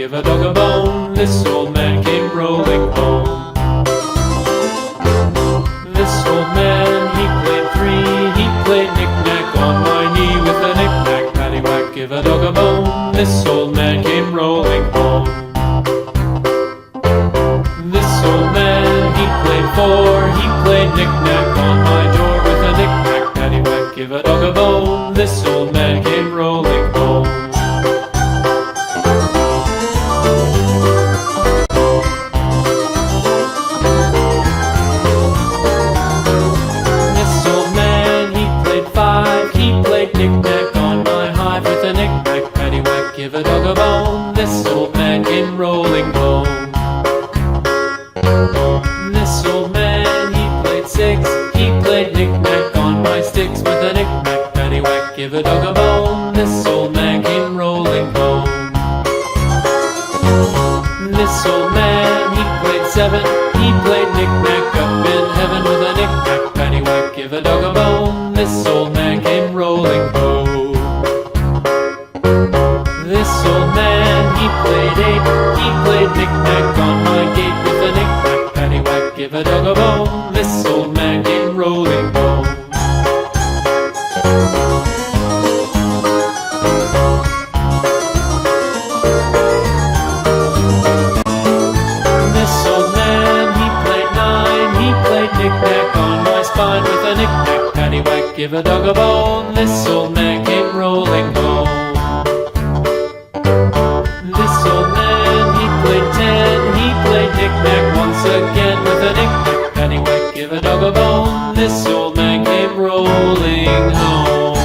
give a dog a bone. This old man came rolling home. This old man, he played three. He played knick-knack on my knee with a knick-knack, paddywhack, give a dog a bone. This old man came rolling home. This old man, he played four. He played knick-knack on my door with a knick-knack, paddywhack, give a dog a bone. This old man came rolling home. This old man, he played five. He played knick-knack on my hive with a knick-knack, paddywhack, give a dog a bone. This old man came rolling home. This old man, he played six. He played knick-knack on my sticks with a knick-knack, paddywhack, give a dog a bone. This old man came rolling home. This old man, he played seven. He played knick-knack up in heaven with a knick-knack, paddywhack, give a dog a bone. This old man came rolling home. This old man, he played eight. He played knick-knack on my gate with a knick-knack, paddywhack, give a dog a bone. This old man came rolling home. This old man, he played nine. He played knick-knack on my spine with a knick-knack, paddywhack, give a dog a bone. This old man came rolling home. This old man, he played ten. He played knick-knack once again with a knick-knack, paddywhack, give a dog a bone. This old man came rolling home.